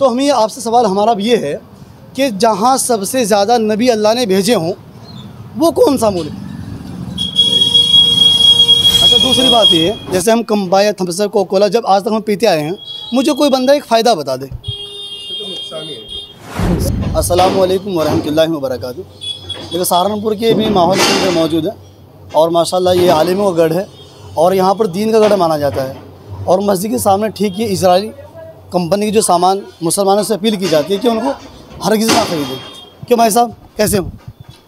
तो हमें आपसे सवाल हमारा भी ये है कि जहाँ सबसे ज़्यादा नबी अल्लाह ने भेजे हों वो कौन सा मुल्क? अच्छा, दूसरी बात ये है, जैसे हम कम्बा या थम्स अप कोका कोला जब आज तक हम पीते आए हैं, मुझे कोई बंदा एक फ़ायदा बता दे। अस्सलाम वालेकुम वरहमतुल्लाहि वबरकातुहू। देखो, सहारनपुर के भी माहौल के अंदर मौजूद है और माशाल्लाह ये आलिमों का गढ़ है और यहाँ पर दीन का गढ़ माना जाता है। और मस्जिद के सामने ठीक ये इजरायली कंपनी की जो सामान मुसलमानों से अपील की जाती है कि उनको हरगिज़ ना खरीदें। क्यों भाई साहब, कैसे हो?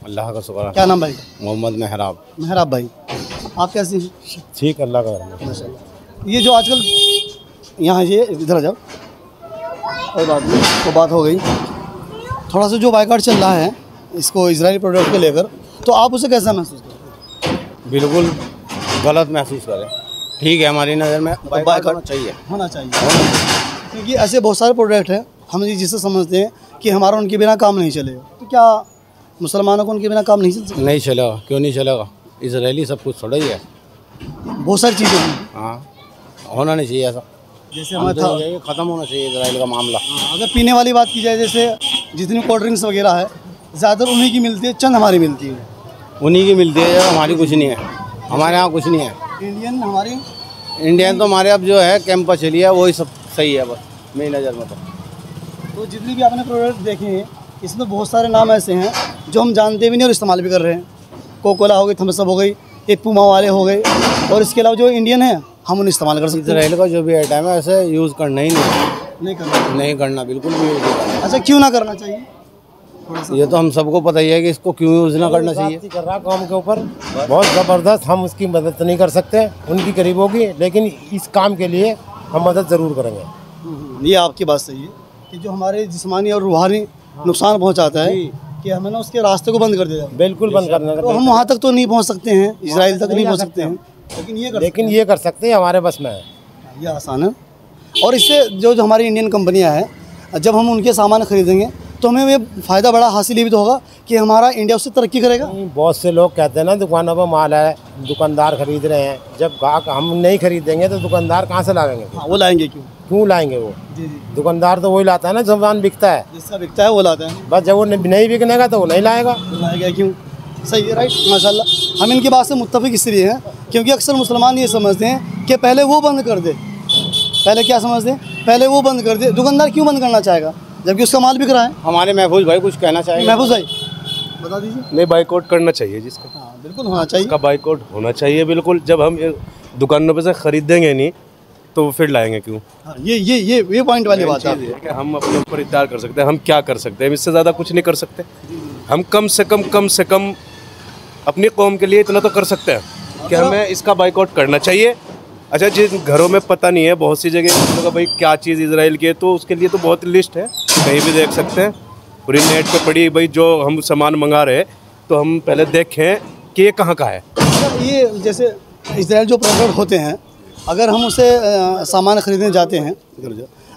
अल्लाह का शुक्र। क्या नाम भाई? मोहम्मद मेहराब भाई, आप कैसे हैं? ठीक, अल्लाह का। माशाल्लाह। ये जो आजकल यहाँ ये इधर आ जाओ, कोई बात नहीं, तो बात हो गई। थोड़ा सा जो बाइकआउट चल रहा है इसको इजरायली प्रोडक्ट को लेकर, तो आप उसे कैसा महसूस करते हैं? बिल्कुल गलत महसूस करें। ठीक है, हमारी नज़र में बाइकआउट होना चाहिए, क्योंकि ऐसे बहुत सारे प्रोडक्ट हैं हम जिसे समझते हैं कि हमारा उनके बिना काम नहीं चलेगा। तो क्या मुसलमानों को उनके बिना काम नहीं चल सकता? नहीं चलेगा। क्यों नहीं चलेगा? इजरायली सब कुछ थोड़ा ही है, बहुत सारी चीज़ें हैं। हाँ, होना नहीं चाहिए ऐसा। जैसे हमारा ख़त्म होना चाहिए इजराइल का मामला। अगर पीने वाली बात की जाए, जैसे जितनी कोल्ड ड्रिंक्स वगैरह है ज़्यादातर उन्हीं की मिलती है, चंद हमारी मिलती है। उन्हीं की मिलती है, हमारी कुछ नहीं है। हमारे यहाँ कुछ नहीं है। इंडियन तो हमारे अब जो है कैंपा चली है वही सब सही है, बस मेरी नज़र में। तो जितनी भी आपने प्रोडक्ट देखे हैं इसमें बहुत सारे नाम ऐसे हैं जो हम जानते भी नहीं और इस्तेमाल भी कर रहे हैं। कोका कोला हो गई, थम्स अप हो गई, ये पूमा वाले हो गए, और इसके अलावा जो इंडियन है हम उन्हें इस्तेमाल कर सकते हैं। इजराइल का जो भी आइटम है ऐसे यूज़ करना ही नहीं करना बिल्कुल भी यूज़ नहीं करना। अच्छा, क्यों ना करना चाहिए? ये तो हम सबको पता ही है कि इसको क्यों यूज़ ना करना चाहिए। कर रहा काम के ऊपर बहुत ज़बरदस्त, हम उसकी मदद नहीं कर सकते उनकी करीबों की, लेकिन इस काम के लिए हम मदद ज़रूर करेंगे। ये आपकी बात सही है कि जो हमारे जिस्मानी और रूहानी नुकसान पहुंचाता है कि हमें ना उसके रास्ते को बंद कर दिया। बिल्कुल बंद करना। तो हम वहाँ तक तो नहीं पहुँच सकते हैं, इजराइल तक नहीं पहुँच सकते हैं, लेकिन ये कर सकते हैं, हमारे बस में है, ये आसान है। और इससे जो हमारी इंडियन कंपनियां हैं, जब हम उनके सामान खरीदेंगे तो हमें ये फ़ायदा बड़ा हासिल ये भी तो होगा कि हमारा इंडिया उससे तरक्की करेगा। बहुत से लोग कहते हैं ना दुकानों पर माल है, दुकानदार खरीद रहे हैं, जब ग्राहक हम नहीं खरीदेंगे तो दुकानदार कहाँ से लाएंगे? हाँ, वो लाएंगे क्यों लाएंगे वो? जी। दुकानदार तो वही लाता है ना, सामान बिकता है, जिसका बिकता है वो लाता है। बस जब वो नहीं बिकनेगा तो वो नहीं लाएगा। क्यों? सही है, राइट, माशाल्लाह। हम इनकी बात से मुत्तफिक इसलिए हैं क्योंकि अक्सर मुसलमान ये समझते हैं कि पहले वो बंद कर दे। पहले क्या समझते हैं? पहले वो बंद कर दे। दुकानदार क्यों बंद करना चाहेगा जबकि उसका माल बिक रहा है? हमारे महफूज भाई कुछ कहना चाहिए। महफूज भाई बता दीजिए। नहीं, बाइकआउट करना चाहिए जिसका। हाँ, बिल्कुल होना चाहिए, उसका बाइकआउट होना चाहिए बिल्कुल। जब हम दुकानों पे से खरीदेंगे नहीं तो फिर लाएंगे क्यों? हाँ, ये पॉइंट वाली बात है कि हम अपने ऊपर इख्तियार कर सकते हैं। हम क्या कर सकते हैं? इससे ज़्यादा कुछ नहीं कर सकते। हम कम से कम अपनी कौम के लिए इतना तो कर सकते हैं कि हमें इसका बाइकआउट करना चाहिए। अच्छा, जिन घरों में पता नहीं है, बहुत सी जगह भाई क्या चीज़ इजराइल की है, तो उसके लिए तो बहुत लिस्ट है, कहीं भी देख सकते हैं, पूरी नेट पे पड़ी भाई। जो हम सामान मंगा रहे हैं तो हम पहले देखें कि ये कहाँ का है। ये जैसे इजराइल जो प्रोडक्ट होते हैं, अगर हम उसे सामान खरीदने जाते हैं,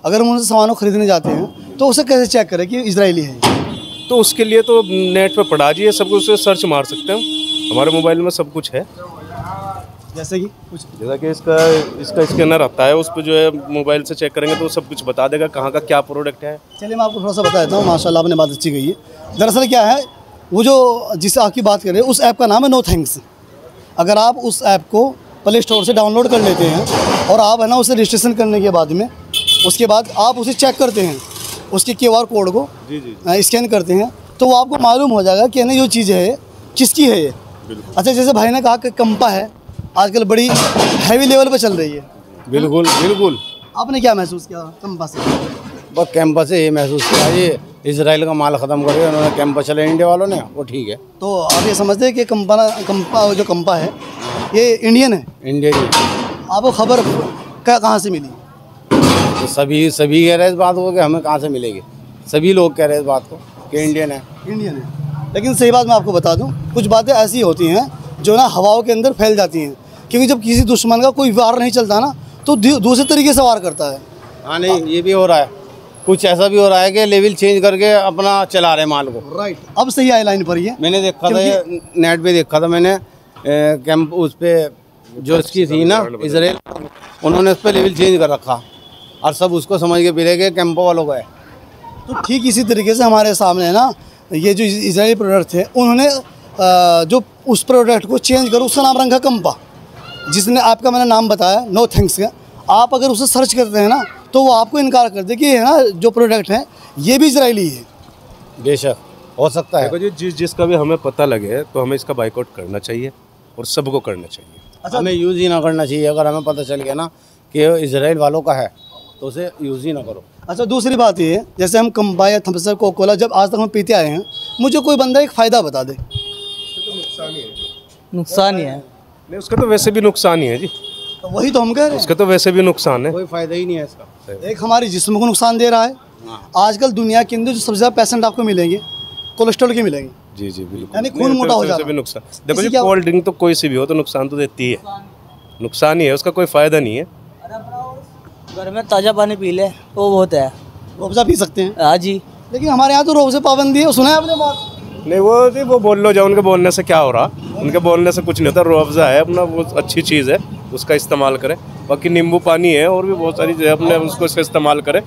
अगर हम उनसे सामान खरीदने जाते हैं तो उसे कैसे चेक करें कि इजरायली है? तो उसके लिए तो नेट पे पढ़ा जी, सब कुछ सर्च मार सकते हैं हम। हमारे मोबाइल में सब कुछ है। जैसे कि इसका स्कैनर आता है, उस पर जो है मोबाइल से चेक करेंगे तो सब कुछ बता देगा कहाँ का क्या प्रोडक्ट है। चलिए, मैं आपको थोड़ा सा बता देता हूँ। माशाल्लाह, आपने बात अच्छी कही है। दरअसल क्या है, वो जो जिससे आपकी बात कर रहे हैं उस ऐप का नाम है नो थैंक्स। अगर आप उस ऐप को प्ले स्टोर से डाउनलोड कर लेते हैं और आप है ना उसे रजिस्ट्रेशन करने के बाद में, उसके बाद आप उसे चेक करते हैं, उसके QR कोड को स्कैन करते हैं, तो वो आपको मालूम हो जाएगा कि है ना ये चीज़ है किसकी है ये। अच्छा, जैसे भाई ने कहा कि कंपा है आजकल बड़ी हैवी लेवल पे चल रही है। बिल्कुल। आपने क्या महसूस किया कंपा से? बस कैंपा से ये महसूस किया, ये इजराइल का माल ख़त्म करके उन्होंने कैंपा चले इंडिया वालों ने, वो ठीक है। तो आप ये समझते हैं कि कंपा है ये इंडियन है? इंडिया की। आपको खबर कहाँ से मिली? तो सभी कह रहे इस बात को कि हमें कहाँ से मिलेगी। सभी लोग कह रहे हैं इस बात को कि इंडियन है। लेकिन सही बात मैं आपको बता दूं, कुछ बातें ऐसी होती हैं जो ना हवाओं के अंदर फैल जाती हैं, क्योंकि जब किसी दुश्मन का कोई वार नहीं चलता ना तो दूसरे तरीके से वार करता है। हाँ, नहीं, ये भी हो रहा है, कुछ ऐसा भी हो रहा है कि लेवल चेंज करके अपना चला रहे माल को। राइट, अब सही आई लाइन पर ये मैंने देखा था, नेट पे देखा था मैंने, कैंप उस पर जो इसकी थी ना इजराइल, उन्होंने उस पर लेवल चेंज कर रखा और सब उसको समझ के फिरे कि कैंपो वालों का है। तो ठीक इसी तरीके से हमारे सामने है ना, ये जो इजरायली प्रोडक्ट थे, उन्होंने जो उस प्रोडक्ट को चेंज कर उसका नाम रखा कंपा, जिसने आपका मैंने नाम बताया नो थैंक्स का। आप अगर उसे सर्च करते हैं ना तो वो आपको इनकार कर दे कि है ना जो प्रोडक्ट है ये भी इजरायली है। बेशक हो सकता है। देखो जी, जिसका भी हमें पता लगे तो हमें इसका बाइकआउट करना चाहिए और सबको करना चाहिए। अच्छा, हमें यूज़ ही ना करना चाहिए। अगर हमें पता चल गया ना कि ये इजराइल वालों का है तो उसे यूज़ ही ना करो। अच्छा दूसरी बात ये है, जैसे हम कंपा या थम्स अप कोका कोला जब आज तक हम पीते आए हैं, मुझे कोई बंदा एक फ़ायदा बता दे। नुकसान ही है। नहीं, उसका तो वैसे भी नुकसान ही है जी। तो वही तो हम कह रहे हैं, उसका तो वैसे भी नुकसान है। कोई फ़ायदा ही नहीं है इसका। एक हमारे जिस्म को नुकसान दे रहा है। आजकल दुनिया के अंदर जो सबसे ज़्यादा पेशेंट आपको मिलेंगे कोलेस्ट्रॉल के मिलेंगे, जी जी बिल्कुल। यानी खून मोटा हो जाता भी है। नुकसान। देखो जी, इससे क्या- कोल्ड ड्रिंक तो कोई सी भी हो तो नुकसान तो देती है, नुकसान ही है, उसका कोई फ़ायदा नहीं है। घर में ताज़ा पानी पी ले वो बहुत है। रोबजा पी सकते हैं, हाँ जी। लेकिन हमारे यहाँ तो रोबजे पाबंदी है, सुना है आपने बात? नहीं वो बोल लो जाओ, उनके बोलने से क्या हो रहा, उनके बोलने से कुछ नहीं होता। रूह-अफ़ज़ा है अपना, वो अच्छी चीज़ है, उसका इस्तेमाल करें। बाकी नींबू पानी है और भी बहुत सारी चीज़ें अपने उसको इस्तेमाल करें।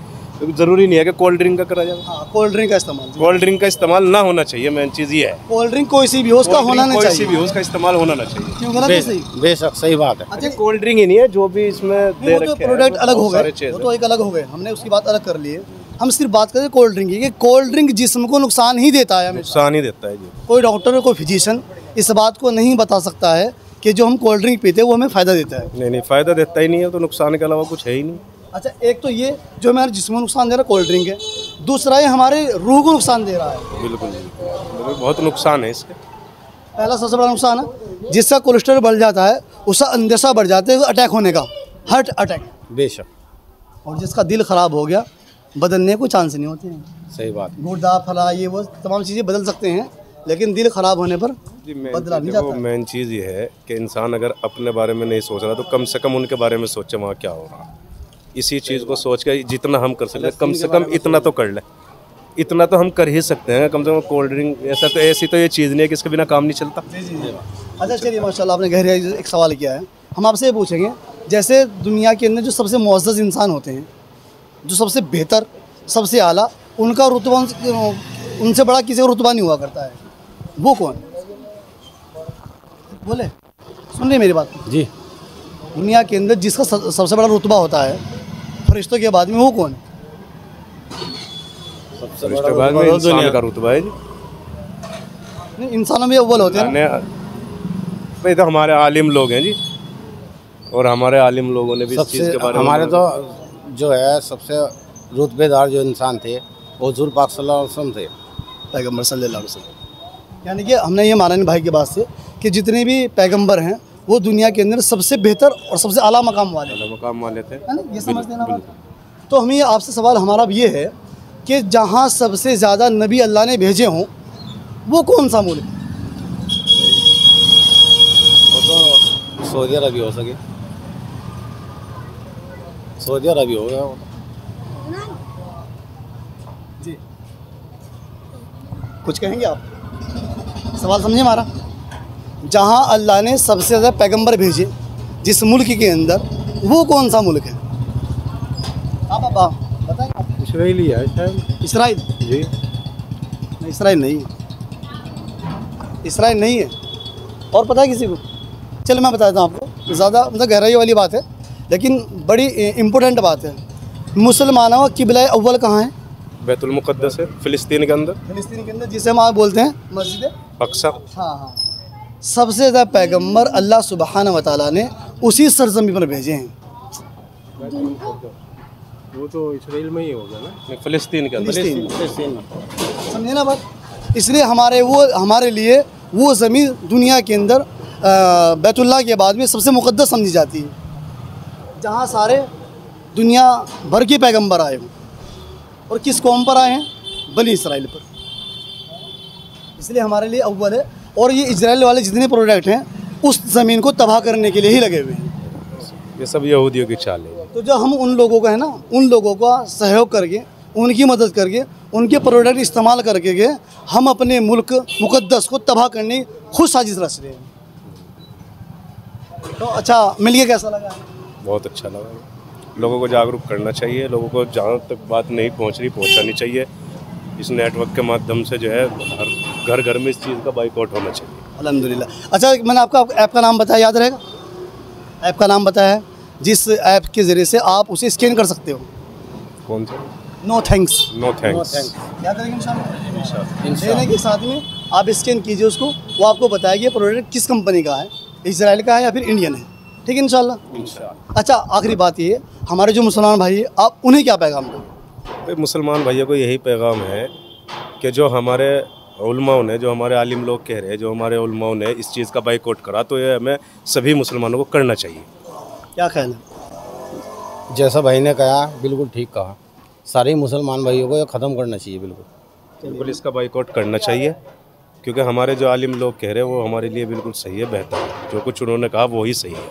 ज़रूरी नहीं है कि कोल्ड ड्रिंक का करा जाए। हाँ, कोल्ड ड्रिंक का इस्तेमाल। कोल्ड ड्रिंक का इस्तेमाल ना होना चाहिए, मेन चीज़ ये है। कोल्ड ड्रिंक कोई सी भी हो उसका होना नहीं कोई सी चाहिए। भी हो उसका इस्तेमाल होना ना चाहिए। क्यों गलत है सही? बेशक सही बात है। अच्छा कोल्ड ड्रिंक ही नहीं है, जो भी इसमें दे वो तो रखे हैं, प्रोडक्ट वो अलग हो बहुत सारे गए, चीज़ वो है। तो एक अलग हो गए, हमने उसकी बात अलग कर ली है। हम सिर्फ बात करें कोल्ड ड्रिंक की, कि कोल्ड ड्रिंक जिस्म को नुकसान ही देता है हमेशा। नुकसान ही देता है जी। कोई डॉक्टर और कोई फिजिशियन इस बात को नहीं बता सकता है कि जो हम कोल्ड ड्रिंक पीते हैं वो हमें फ़ायदा देता है। नहीं, फ़ायदा देता ही नहीं है, तो नुकसान के अलावा कुछ है ही नहीं। अच्छा, एक तो ये जो हमारे जिस्म को नुकसान दे रहा है कोल्ड ड्रिंक है, दूसरा ये हमारे रूह को नुकसान दे रहा है। बिल्कुल बहुत नुकसान है इसके। पहला सबसे बड़ा नुकसान है जिसका कोलेस्ट्रॉल बढ़ जाता है उसका अंदेशा बढ़ जाता है अटैक होने का, हार्ट अटैक। बेशक और जिसका दिल ख़राब हो गया बदलने को चांस नहीं होते हैं। सही बात। गुर्दा फला ये वो तमाम चीज़ें बदल सकते हैं, लेकिन दिल ख़राब होने पर बदला नहीं जाता। मेन चीज़ ये है कि इंसान अगर अपने बारे में नहीं सोच रहा तो कम से कम उनके बारे में सोचे वहाँ क्या हो रहा। इसी चीज़ को सोच के जितना हम कर सकते कम से कम इतना तो कर ले, इतना तो हम कर ही सकते हैं। कम से कम कोल्ड ड्रिंक ऐसी तो ये चीज़ नहीं है कि इसके बिना काम नहीं चलता। अच्छा चलिए, माशाल्लाह आपने गहरा एक सवाल किया है। हम आपसे ये पूछेंगे, जैसे दुनिया के अंदर जो सबसे मुअज़्ज़ज़ इंसान होते हैं, जो सबसे बेहतर सबसे आला, उनका रुतबा उनसे बड़ा किसी का रुतबा नहीं हुआ करता है, वो कौन? बोले, सुन रही मेरी बात? जी। दुनिया के अंदर जिसका सबसे बड़ा रुतबा होता है फरिश्तों के बाद में, वो कौन? सबसे इसके बाद में इंसान का रुतबा है जी। नहीं, इंसानों में अव्वल होते हैं ना। भाई तो हमारे आलिम लोग हैं जी, और हमारे आलिम लोगों ने भी इस चीज़ सबसे के बारे में हमारे तो जो है सबसे रुतबेदार जो इंसान थे वो हुज़ूर पाक सल्लल्लाहु अलैहि वसल्लम थे, पैगम्बर सल्लल्लाहु अलैहि वसल्लम। यानी कि हमने ये माना नहीं भाई के बात से कि जितने भी पैगम्बर हैं वो दुनिया के अंदर सबसे बेहतर और सबसे आला मकाम वाले हैं, मकाम वाले थे। है ना? ये समझते हैं ना बात? तो हमें आपसे सवाल हमारा भी ये है कि जहाँ सबसे ज़्यादा नबी अल्लाह ने भेजे हों वो कौन सा मुल्क है? वो तो सऊदी अरब हो सके, सऊदी अरब हो गया। जी कुछ कहेंगे आप? सवाल समझे हमारा? जहाँ अल्लाह ने सबसे ज़्यादा पैगंबर भेजे जिस मुल्क के अंदर, वो कौन सा मुल्क है? आप बताएं। इसराइली है शायद। इसराइल? जी नहीं, इसराइल नहीं है, इसराइल नहीं है। और पता है किसी को? चलो मैं बताता हूँ आपको, ज़्यादा मतलब गहराई वाली बात है लेकिन बड़ी इम्पोर्टेंट बात है। मुसलमानों का किबला अव्वल कहाँ है? बैतुल मुक़द्दस है, फ़िलिस्तीन के अंदर, फिलिस्तीन के अंदर, जिसे हम आप बोलते हैं मस्जिद अक्सा। हाँ हाँ। सबसे ज़्यादा पैगंबर अल्लाह सुब्हानहू व तआला ने उसी सरज़मीन पर भेजे हैं। वो तो इसराइल में ही होगा ना। फ़िलिस्तीन के अंदर। फिलिस्तीन। समझे ना बात? इसलिए हमारे लिए वो ज़मीन दुनिया के अंदर बैतुल्लाह के बाद में सबसे मुक़द्दस समझी जाती है, जहाँ सारे दुनिया भर के पैगंबर आए हों। और किस कौम पर आए हैं? बनी इसराइल पर। इसलिए हमारे लिए अव्वल है। और ये इजराइल वाले जितने प्रोडक्ट हैं उस ज़मीन को तबाह करने के लिए ही लगे हुए हैं। ये सब यहूदियों की चाल है। तो जो हम उन लोगों का है ना, उन लोगों का सहयोग करके, उनकी मदद करके, उनके प्रोडक्ट इस्तेमाल करके के हम अपने मुल्क मुक़द्दस को तबाह करने की खुद साजिश रच रहे हैं। तो अच्छा, मिलके कैसा लगा? बहुत अच्छा लगा। लोगों को जागरूक करना चाहिए, लोगों को जहाँ तक बात नहीं पहुँच रही पहुँचानी चाहिए, इस नेटवर्क के माध्यम से जो है हर घर घर में इस चीज़ का बाइकआउट होना चाहिए। अल्हम्दुलिल्लाह। अच्छा, मैंने आपको ऐप का नाम बताया, याद रहेगा? ऐप का नाम बताया है जिस ऐप के ज़रिए से आप उसे स्कैन कर सकते हो। कौन सा? No thanks. No thanks. याद रहेगा इंशाल्लाह। लेने के साथ में आप स्कैन कीजिए उसको, वो आपको बताएगी ये प्रोडक्ट किस कंपनी का है, इजराइल का है या फिर इंडियन है। ठीक है इंशाल्लाह। अच्छा, आखिरी बात ये, हमारे जो मुसलमान भाई हैं, आप उन्हें क्या पैगाम दो? मुसलमान भाइयों को यही पैगाम है कि जो हमारे उलमाओं ने, जो हमारे आलिम लोग कह रहे हैं, जो हमारे उलमाओं ने इस चीज़ का बाइकआउट करा, तो ये हमें सभी मुसलमानों को करना चाहिए। क्या ख्याल है? जैसा भाई ने कहा बिल्कुल ठीक कहा, सारे मुसलमान भाइयों को ये ख़त्म करना चाहिए। बिल्कुल इसका बाइकआउट करना चाहिए, क्योंकि हमारे जो आलिम लोग कह रहे हैं वो हमारे लिए बिल्कुल सही है, बेहतर है। जो कुछ उन्होंने कहा वो ही सही है।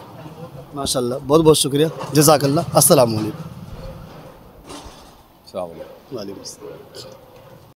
माशाल्लाह, बहुत बहुत शुक्रिया, जज़ाकल्लाह। अस्सलाम वालेकुम। सलाम। वालेकुम अस्सलाम।